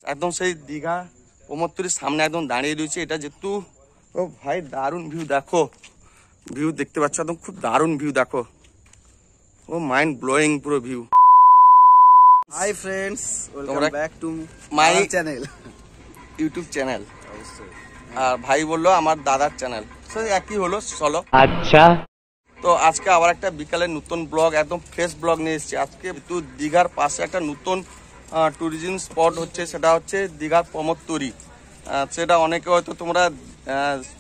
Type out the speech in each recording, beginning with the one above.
একদম সেই দীঘা প্রমোদতরীর সামনে একদম দাঁড়িয়ে রয়েছে। এটা যেহেতু ও ভাই দারুণ ভিউ, দেখো ভিউ দেখতে পাচ্ছ, একদম খুব দারুণ ভিউ, দেখো ও মাইন্ড ব্লোয়িং পুরো view. Hi friends, welcome back to my channel, YouTube channel. আর ভাই বললো আমার দাদার চ্যানেল, তো একই হলো, চলো। আচ্ছা, তো আজকে আবার একটা বিকালে নতুন ব্লগ, একদম ফ্রেশ ব্লগ নিয়ে এসেছি। আজকে তো দীঘার পাশে একটা নতুন ট্যুরিজম স্পট হচ্ছে, সেটা হচ্ছে দীঘার প্রমোদতরী। সেটা অনেকে হয়তো তোমরা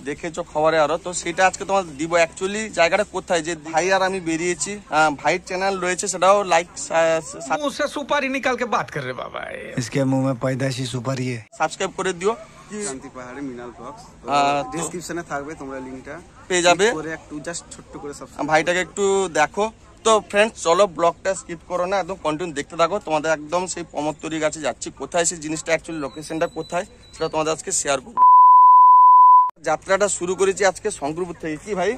দেখেছো খবরে আরো, তো সেটা আজকে তোমার দিব। অ্যাকচুয়ালি জায়গাটা কোথায়, যে ভাই আর আমি বেরিয়েছি, ভাইয়ের চ্যানেল রয়েছে, সেটাও লাইক मुंह से सुपारी निकाल के बात कर रहे बाबा। इसके मुंह में पैदाइशी सुपारी है। সাবস্ক্রাইব করে দিও। শান্তি পাহাড়ে মিনাল ব্লগস ডেসক্রিপশনে থাকবে, তোমরা লিংকটা পেয়ে যাবে। করে একটু জাস্ট ছোট্ট করে সাবস্ক্রাইব ভাইটাকে একটু দেখো। তো ফ্রেন্ডস চলো, ব্লগটা স্কিপ করো না, একদম কন্টিনিউ দেখতে থাকো। তোমাদের একদম সেই প্রমোদতরীর কাছে যাচ্ছি। কোথায় সেই জিনিসটা, অ্যাকচুয়ালি লোকেশনটা কোথায়, সেটা তোমাদের আজকে শেয়ার করবো। যাত্রাটা শুরু করেছি আজকে শঙ্করপুর থেকে। কি ভাই,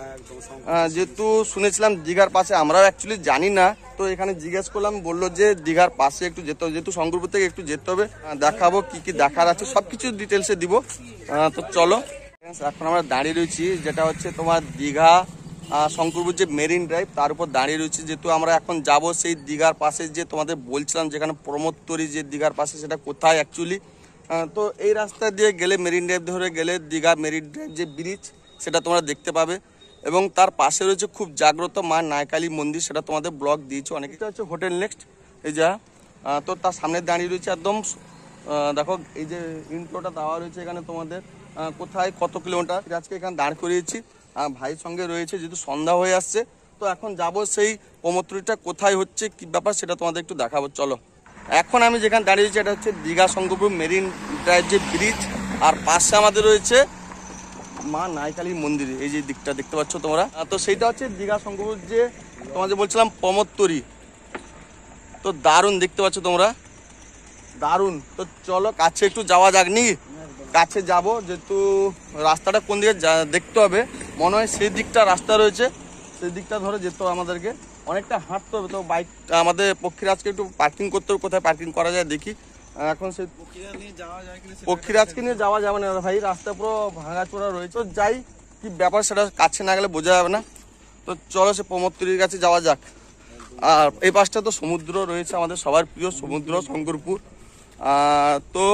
যেহেতু শুনেছিলাম দীঘার পাশে, আমরাও অ্যাকচুয়ালি জানি না, তো এখানে জিজ্ঞেস করলাম, বললো যে দীঘার পাশে একটু যেতে হবে, যেহেতু শঙ্করপুর থেকে একটু যেতে হবে। দেখাবো কি কি দেখার আছে, সবকিছু ডিটেলসে দিব। তো চলো, এখন আমরা দাঁড়িয়ে রয়েছি, যেটা হচ্ছে তোমার দীঘা শঙ্করপুর যে মেরিন ড্রাইভ, তার উপর দাঁড়িয়ে রয়েছি। যেহেতু আমরা এখন যাব সেই দীঘার পাশে, যে তোমাদের বলছিলাম যেখানে প্রমোদতরী যে দীঘার পাশে, সেটা কোথায় অ্যাকচুয়ালি। তো এই রাস্তা দিয়ে গেলে, মেরিন ড্রাইভ ধরে গেলে দীঘা মেরিন ড্রাইভ যে ব্রিজ, সেটা তোমরা দেখতে পাবে। এবং তার পাশে রয়েছে খুব জাগ্রত মা নায়কালী মন্দির, সেটা তোমাদের ব্লগ দিয়েছো অনেক। এটা হচ্ছে হোটেল নেক্সট, এই যা। তো তার সামনে দাঁড়িয়ে রয়েছে একদম, দেখো এই যে ইন্ট্রোটা দেওয়া রয়েছে এখানে তোমাদের, কোথায় কত কিলোমিটার। আজকে এখানে দাঁড় করিয়েছি, ভাইয়ের সঙ্গে রয়েছে, যেহেতু সন্ধ্যা হয়ে আসছে। তো এখন যাব সেই প্রমোদতরীটা কোথায় হচ্ছে, কি ব্যাপার, সেটা তোমাদের একটু দেখাবো, চলো। এখন আমি যেখানে দাঁড়িয়েছি, এটা হচ্ছে দীঘা শঙ্করপুর মেরিন ড্রাইভ যে ব্রিজ, আর পাশে আমাদের রয়েছে মা নায়কালী মন্দির, এই যে দিকটা দেখতে পাচ্ছ তোমরা। তো সেইটা হচ্ছে দীঘা শঙ্করপুর যে তোমাদের বলছিলাম প্রমোদতরী। তো দারুণ দেখতে পাচ্ছ তোমরা, দারুণ। তো চলো কাছে একটু যাওয়া যাক নি, কাছে যাব, যেহেতু রাস্তাটা কোন দিকে দেখতে হবে। মনে হয় সেই দিকটা রাস্তা রয়েছে, সেই দিকটা ধরে যেতে হবে আমাদেরকে, অনেকটা হাঁটতে হবে। তো বাইক আমাদের পক্ষীরাজকে একটু পার্কিং করতে হবে, কোথায় পার্কিং করা যায় দেখি। এখন সেই পক্ষীরাজকে নিয়ে যাওয়া যাবে না ভাই, রাস্তা পুরো ভাঙাচোরা রয়েছে। তো যাই, কি ব্যাপার সেটা কাছে না গেলে বোঝা যাবে না। তো চলো সে প্রমোদতরীর কাছে যাওয়া যাক। আর এই পাশটা তো সমুদ্র রয়েছে, আমাদের সবার প্রিয় সমুদ্র শঙ্করপুর। তো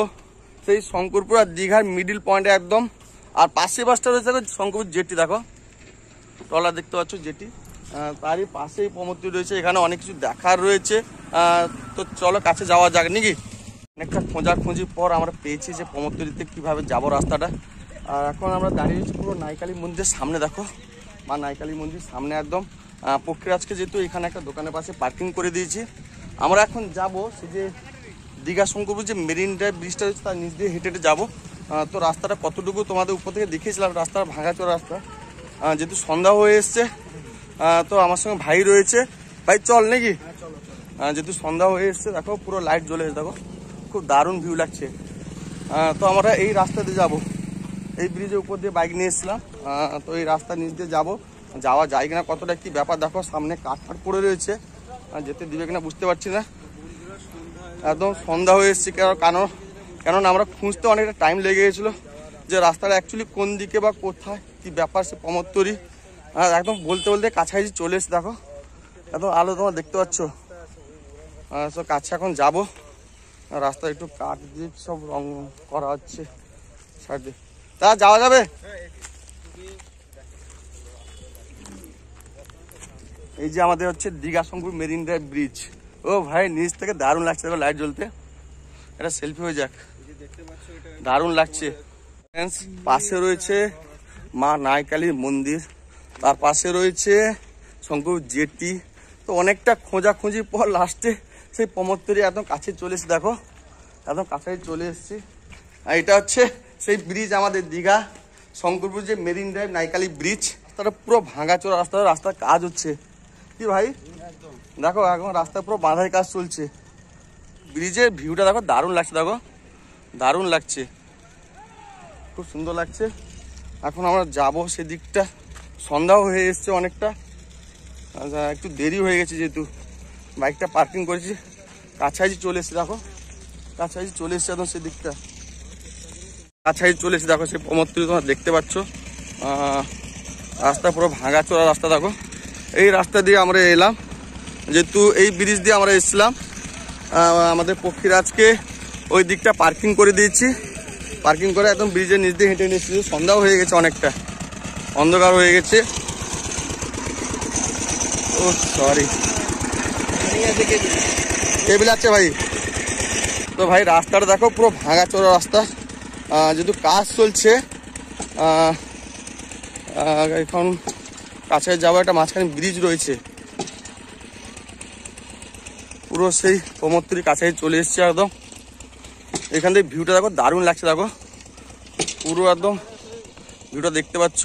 সেই শঙ্করপুর আর দীঘার মিডিল পয়েন্টে একদম। আর পাশে বাসটা রয়েছে শঙ্করপুর জেটি, দেখো ট্রলার দেখতে পাচ্ছ জেটি, তারই পাশেই প্রমোদতরী রয়েছে। এখানে অনেক কিছু দেখার রয়েছে। তো চলো কাছে যাওয়া যাক নাকি। অনেকটা খোঁজাখুঁজির পর আমরা পেয়েছি যে প্রমোদতরীতে কীভাবে যাবো রাস্তাটা। আর এখন আমরা দাঁড়িয়েছি পুরো নায়কালী মন্দিরের সামনে, দেখো মা নায়কালী মন্দির সামনে একদম। পক্ষীরাজকে যেহেতু এখানে একটা দোকানের পাশে পার্কিং করে দিয়েছি, আমরা এখন যাব সে যে দীঘা শঙ্করপুর যে মেরিন ড্রাইভ ব্রিজটা রয়েছে, তার নিচ দিয়ে হেঁটে হেঁটে যাবো। তো রাস্তাটা কতটুকু তোমাদের উপর থেকে দেখিয়েছিলাম, রাস্তাটা ভাঙাচোরা রাস্তা, যেহেতু সন্ধ্যা হয়ে এসছে। তো আমার সঙ্গে ভাই রয়েছে, ভাই চল নাকি। যেহেতু সন্ধ্যা হয়ে এসছে, দেখো পুরো লাইট জ্বলে এসে, দেখো খুব দারুণ ভিউ লাগছে। তো আমরা এই রাস্তাতে যাব, এই ব্রিজের উপর দিয়ে বাইক নিয়ে এসেছিলাম। তো এই রাস্তার নিচ দিয়ে যাবো, যাওয়া যায় কিনা, কতটা কি ব্যাপার। দেখো সামনে কাঠফাট পড়ে রয়েছে, যেতে দিবে কিনা বুঝতে পারছি না। একদম সন্ধ্যা হয়ে এসছে, কেননা আমরা খুঁজতে অনেকটা টাইম লেগে গেছিলো যে রাস্তাটা অ্যাকচুয়ালি কোন দিকে বা কোথায় কি ব্যাপার সে প্রমোদতরী। একদম বলতে বলতে কাছাকাছি চলে এসে, দেখো একদম আলো তোমার দেখতে পাচ্ছ। তো কাছে এখন যাবো, রাস্তা একটু কাঠ দিয়ে সব রং করা হচ্ছে সাইড দিয়ে। তা যাওয়া যাবে? এই যে আমাদের হচ্ছে Digha Shankarpur marine drive bridge. ও ভাই নিচ থেকে দারুণ লাগছে, দেখো লাইট জ্বলতে। এটা সেলফি হয়ে যাক, দারুণ লাগছে। পাশে রয়েছে মা নায়কালী মন্দির, তার পাশে রয়েছে শঙ্করপুর জেটি। তো অনেকটা খোঁজাখুঁজির পর লাস্টে সেই প্রমোদতরী একদম কাছে চলে এসেছে, দেখো একদম কাছাকাছি চলে এসেছি। আর এটা হচ্ছে সেই ব্রিজ, আমাদের দীঘা শঙ্করপুর যে মেরিন ড্রাইভ নায়কালী ব্রিজ। রাস্তাটা পুরো ভাঙাচোরা রাস্তা, রাস্তার কাজ হচ্ছে কি ভাই, দেখো এখন রাস্তা পুরো বাঁধাই কাজ চলছে। ব্রিজের ভিউটা দেখো দারুণ লাগছে, দেখো দারুণ লাগছে, খুব সুন্দর লাগছে। এখন আমরা যাবো সেদিকটা, সন্ধ্যাও হয়ে এসছে অনেকটা, একটু দেরি হয়ে গেছে যেহেতু বাইকটা পার্কিং করেছি, কাছাকাছি চলে এসেছি। দেখো কাছাকাছি চলে এসছে একদম সেদিকটা, কাছাকাছি চলে এসেছে। দেখো সেই প্রমোদপুরি তোমরা দেখতে পাচ্ছ, রাস্তা পুরো ভাঙাচোরা রাস্তা। দেখো এই রাস্তা দিয়ে আমরা এলাম, যেহেতু এই ব্রিজ দিয়ে আমরা এসেছিলাম। আমাদের পক্ষীরাজকে ওই দিকটা পার্কিং করে দিয়েছি, পার্কিং করে একদম ব্রিজের নিচ দিয়ে হেঁটে নিয়েছি। সন্ধ্যাও হয়ে গেছে, অনেকটা অন্ধকার হয়ে গেছে। ও সরি, টেবিল আছে ভাই। তো ভাই রাস্তাটা দেখো পুরো ভাঙাচোরা রাস্তা, যেহেতু কাজ চলছে। এখন কাছে যাওয়া একটা মাঝখানে ব্রিজ রয়েছে, পুরো সেই প্রমোদপুরি কাছে চলে এসছে একদম। এখান থেকে ভিউটা দেখো দারুণ লাগছে, দেখো পুরো একদম ভিউটা দেখতে পাচ্ছ।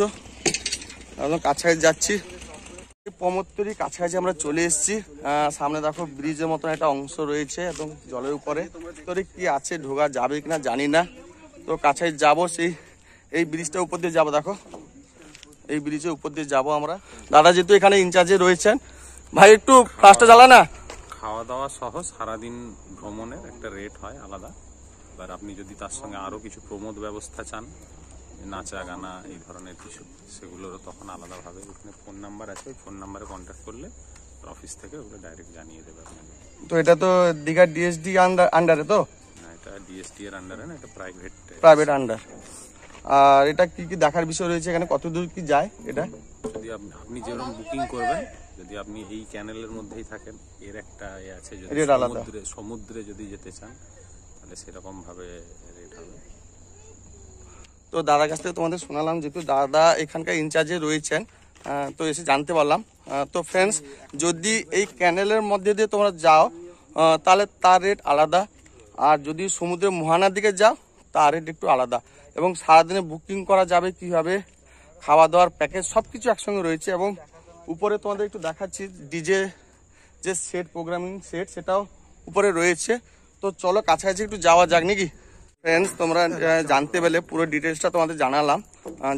একদম কাছাকাছি যাচ্ছি, প্রমোদপুরি কাছাকাছি আমরা চলে এসেছি। সামনে দেখো ব্রিজের মতন একটা অংশ রয়েছে একদম জলের উপরে। তো কি আছে, ঢোকা যাবে কিনা জানি না। তো কাছাকাছি যাবো, সেই এই ব্রিজটার উপর দিয়ে যাবো। দেখো এই ব্রিজের উপর দিয়ে যাবো আমরা। দাদা যেহেতু এখানে ইনচার্জে রয়েছেন, ভাই একটু ফাস্টটা জ্বালা না। খাওয়া দাওয়া সহ সারাদিন ভ্রমণের একটা রেট হয় আলাদা। এবার আপনি যদি তার সঙ্গে আরও কিছু প্রমোদ ব্যবস্থা চান, নাচা গানা এই ধরনের কিছু, সেগুলোরও তখন আলাদাভাবে এখানে ফোন নাম্বার আছে, ওই ফোন নাম্বারে কন্ট্যাক্ট করলে অফিস থেকে ওগুলো ডাইরেক্ট জানিয়ে দেবে আপনাকে। তো এটা তো দীঘা ডিএসডি আন্ডারে তো? না, এটা ডিএসটি এর আন্ডারে না, এটা প্রাইভেট আন্ডার। আর এটা কি কি দেখার বিষয় রয়েছে এখানে, কত দূর কি যায় এটা? যদি আপনি যেরকম বুকিং করবেন, যদি আপনি এই ক্যানেলের মধ্যেই থাকেন, এর একটা আছে, যদি সমুদ্রে যদি যেতে চান তাহলে সেরকম ভাবে রেট হবে। তো দাদার কাছ থেকে তোমাদের শোনালাম, যেহেতু দাদা এখানকার ইনচার্জে রয়েছেন, তো এসে জানতে পারলাম। তো ফ্রেন্ডস, যদি এই ক্যানেলের মধ্যে দিয়ে তোমরা যাও তাহলে তার রেট আলাদা, আর যদি সমুদ্রের মোহনার দিকে যাও তার রেট একটু আলাদা। এবং সারাদিনে বুকিং করা যাবে কীভাবে, খাওয়া দাওয়ার প্যাকেজ সব কিছু একসঙ্গে রয়েছে। এবং উপরে তোমাদের একটু দেখাচ্ছি, ডিজে যে সেট, প্রোগ্রামিং সেট, সেটাও উপরে রয়েছে। তো চলো কাছাকাছি একটু যাওয়া যাক নাকি? ফ্রেন্ডস, তোমরা জানতে পেলে পুরো ডিটেলসটা তোমাদের জানালাম।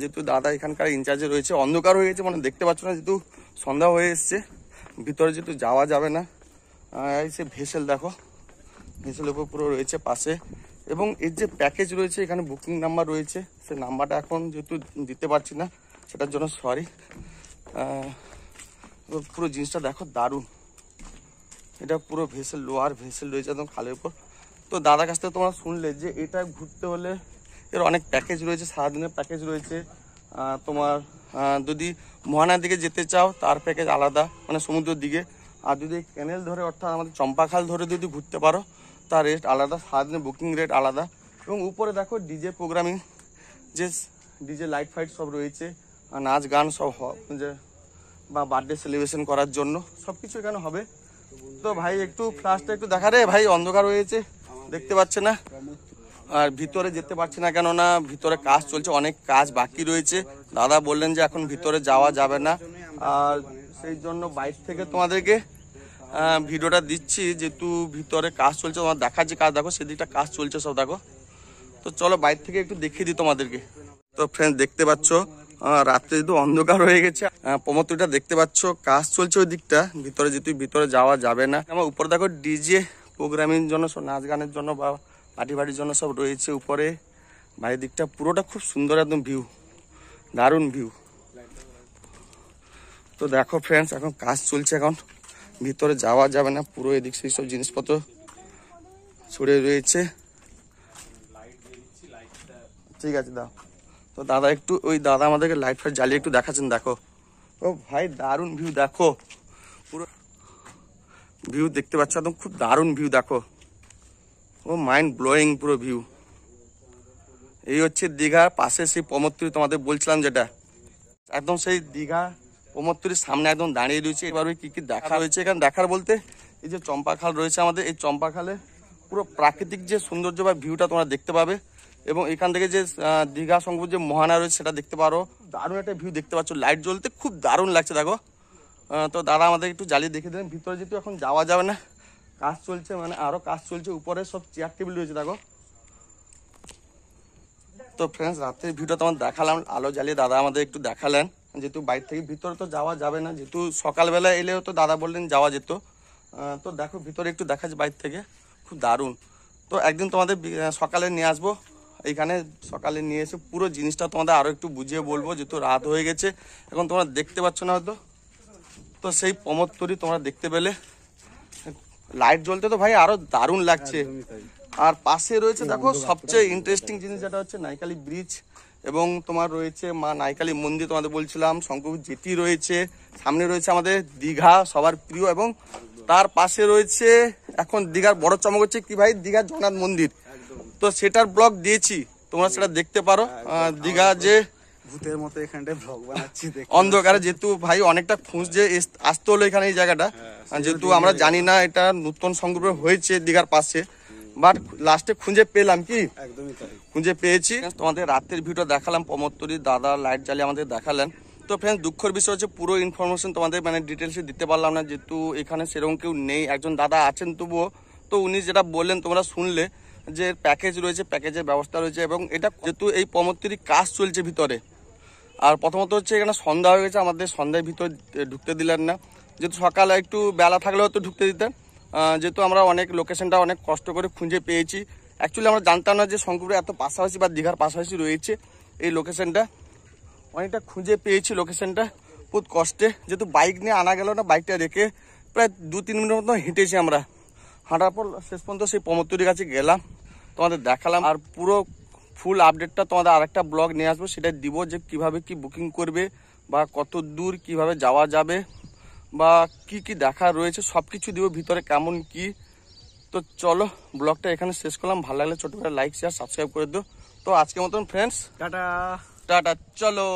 যেহেতু দাদা এখানকার ইনচার্জে রয়েছে, অন্ধকার হয়ে গেছে মানে দেখতে পাচ্ছ না, যেহেতু সন্ধ্যা হয়ে এসছে, ভিতরে যেহেতু যাওয়া যাবে না। এই সে ভেসেল দেখো, ভেসেল উপর পুরো রয়েছে পাশে। এবং এর যে প্যাকেজ রয়েছে, এখানে বুকিং নাম্বার রয়েছে, সে নাম্বারটা এখন যেহেতু দিতে পারছি না, সেটার জন্য সরি। পুরো জিনিসটা দেখো দারুণ, এটা পুরো ভেসেল, লোহার ভেসেল রয়েছে একদম খালের উপর। তো দাদার কাছ থেকে তোমরা শুনলে যে এটা ঘুরতে হলে এর অনেক প্যাকেজ রয়েছে, সারাদিনের প্যাকেজ রয়েছে। তোমার যদি মোহনার দিকে যেতে চাও তার প্যাকেজ আলাদা, মানে সমুদ্রের দিকে। আর যদি ক্যানেল ধরে, অর্থাৎ আমাদের চম্পাখাল ধরে যদি ঘুরতে পারো তার রেট আলাদা, সারাদিনের বুকিং রেট আলাদা। এবং উপরে দেখো ডিজে প্রোগ্রামিং, যে ডিজে লাইট ফাইট সব রয়েছে, নাচ গান সব যে বা বার্থডে সেলিব্রেশন করার জন্য সব কিছু এখানে হবে। তো ভাই একটু ফ্ল্যাশটা একটু দেখা রে ভাই, অন্ধকার হয়েছে দেখতে পাচ্ছে না। আর ভিতরে যেতে পারছি না, কেননা ভিতরে কাজ চলছে, অনেক কাজ বাকি রয়েছে। দাদা বললেন যে এখন ভিতরে যাওয়া যাবে না, আর সেই জন্য বাইরে থেকে তোমাদেরকে ভিডিওটা দিচ্ছি, যেহেতু ভিতরে কাজ চলছে। তোমার দেখাচ্ছি কাজ, দেখো সেদিকটা কাজ চলছে সব দেখো। তো চলো বাইরে থেকে একটু দেখিয়ে দিই তোমাদেরকে। তো ফ্রেন্ডস দেখতে পাচ্ছ রাত্রে যেহেতু অন্ধকার হয়ে গেছে, প্রমোদপুরিটা দেখতে পাচ্ছ কাজ চলছে ওই দিকটা, ভিতরে যেহেতু ভিতরে যাওয়া যাবে না। আমার উপরে দেখো ডিজে প্রোগ্রামিং জন্য সব, নাচ গানের জন্য বা পার্টি বাড়ির জন্য সব রয়েছে উপরে। বাইরের দিকটা পুরোটা খুব সুন্দর একদম ভিউ, দারুণ ভিউ। তো দেখো ফ্রেন্ডস, এখন কাজ চলছে, এখন ভিতরে যাওয়া যাবে না, পুরো এদিক সেই সব জিনিসপত্র ছড়িয়ে রয়েছে। ঠিক আছে দাও। তো দাদা একটু, ওই দাদা আমাদেরকে লাইট ফাইট জ্বালিয়ে একটু দেখাচ্ছেন, দেখো। ও ভাই দারুণ ভিউ, দেখো পুরো ভিউ দেখতে পাচ্ছ, একদম খুব দারুণ ভিউ দেখো। ও মাইন্ড ব্লোয়িং পুরো ভিউ। এই হচ্ছে দীঘার পাশে সেই প্রমোদপুরি তোমাদের বলছিলাম, যেটা একদম সেই দীঘা প্রমোদপুরির সামনে একদম দাঁড়িয়ে রয়েছে। এবার কি কি দেখা রয়েছে এখানে, দেখার বলতে এই যে চম্পাখাল রয়েছে আমাদের, এই চম্পাখালে পুরো প্রাকৃতিক যে সৌন্দর্য বা ভিউটা তোমরা দেখতে পাবে। এবং এখান থেকে যে দীঘা সংগম যে মোহনা রয়েছে সেটা দেখতে পারো, দারুণ একটা ভিউ দেখতে পাচ্ছ, লাইট জ্বলতে খুব দারুণ লাগছে দেখো। তো দাদা আমাদের একটু জ্বালিয়ে দেখে দেন। ভিতরে যেহেতু এখন যাওয়া যাবে না, কাজ চলছে, মানে আরো কাজ চলছে, উপরে সব চেয়ার টেবিল রয়েছে দেখো। তো ফ্রেন্ডস রাত্রের ভিউটা তোমার দেখালাম, আলো জ্বালিয়ে দাদা আমাদের একটু দেখালেন। যেহেতু বাইরে থেকে ভিতরে তো যাওয়া যাবে না, যেহেতু সকালবেলা এলেও তো দাদা বললেন যাওয়া যেত। তো দেখো ভিতরে একটু দেখাচ্ছে বাইরে থেকে, খুব দারুণ। তো তো একদিন তোমাদের সকালে নিয়ে আসবো এইখানে, সকালে নিয়ে এসে পুরো জিনিসটা তোমাদের আরও একটু বুঝিয়ে বলবো, যেহেতু রাত হয়ে গেছে এখন তোমরা দেখতে পাচ্ছ না হয়তো। তো সেই প্রমোদতরী তোমরা দেখতে পেলে, লাইট জ্বলতে তো ভাই আরো দারুণ লাগছে। আর পাশে রয়েছে দেখো সবচেয়ে ইন্টারেস্টিং জিনিস যেটা হচ্ছে নাইকালি ব্রিজ, এবং তোমার রয়েছে মা নাইকালি মন্দির তোমাদের বলছিলাম, শঙ্করপুর জেটি রয়েছে, সামনে রয়েছে আমাদের দীঘা সবার প্রিয়, এবং তার পাশে রয়েছে এখন দীঘার বড় চমক হচ্ছে কি ভাই, দীঘার জগন্নাথ মন্দির। তো সেটার ব্লগ দিয়েছি, তোমরা সেটা দেখতে পারো। দীঘা যে ভূতের মতো এখানটায় ব্লগ বানাচ্ছি অন্ধকারে, যেহেতু ভাই অনেকটা খুঁজছে আসতে হলো এখানে এই জায়গাটা, যেহেতু আমরা জানি না এটা নতুন সংগ্রহ হয়েছে দীঘার পাশে, বাট লাস্টে খুঁজে পেলাম, কি একদমই তাই, খুঁজে পেয়েছি। তোমাদের রাতের ভিডিও দেখালাম, প্রমোদতরী দাদা লাইট জ্বালিয়ে আমাদের দেখালেন। তো ফ্রেন্ডস দুঃখের বিষয় হচ্ছে পুরো ইনফরমেশন তোমাদের মানে ডিটেলসে দিতে পারলাম না, যেহেতু এখানে সেরকম কেউ নেই, একজন দাদা আছেন তবুও। তো উনি যেটা বললেন তোমরা শুনলে, যে প্যাকেজ রয়েছে, প্যাকেজের ব্যবস্থা রয়েছে, এবং এটা যেহেতু এই প্রমোদতরী কাজ চলছে ভিতরে। আর প্রথমত হচ্ছে এখানে সন্ধ্যা হয়ে গেছে, আমাদের সন্ধ্যার ভিতর ঢুকতে দিলেন না, যেহেতু সকালে একটু বেলা থাকলে হয়তো ঢুকতে দিতেন। যেহেতু আমরা অনেক লোকেশনটা অনেক কষ্ট করে খুঁজে পেয়েছি, অ্যাকচুয়ালি আমরা জানতাম না যে শঙ্করপুরে এত পাশাপাশি বা দীঘার পাশাপাশি রয়েছে এই লোকেশনটা, অনেকটা খুঁজে পেয়েছি লোকেশনটা বহুত কষ্টে, যেহেতু বাইক নিয়ে আনা গেল না, বাইকটা রেখে প্রায় 2-3 মিনিটের মতো হেঁটেছি আমরা। হাঁটার পর শেষ পর্যন্ত সেই প্রমোদতরীর কাছে গেলাম, তোমাদের দেখালাম। আর পুরো ফুল আপডেটটা তোমাদের আরেকটা ব্লগ নিয়ে আসবো, সেটা দিব, যে কিভাবে কি বুকিং করবে বা কত দূর কিভাবে যাওয়া যাবে বা কি কি দেখা রয়েছে সব কিছু দিব, ভিতরে কেমন কি। তো চলো ব্লগটা এখানে শেষ করলাম, ভালো লাগলে ছোট করে লাইক শেয়ার সাবস্ক্রাইব করে দিও। তো আজকের মতন ফ্রেন্ডস টাটা। টাটা, চলো।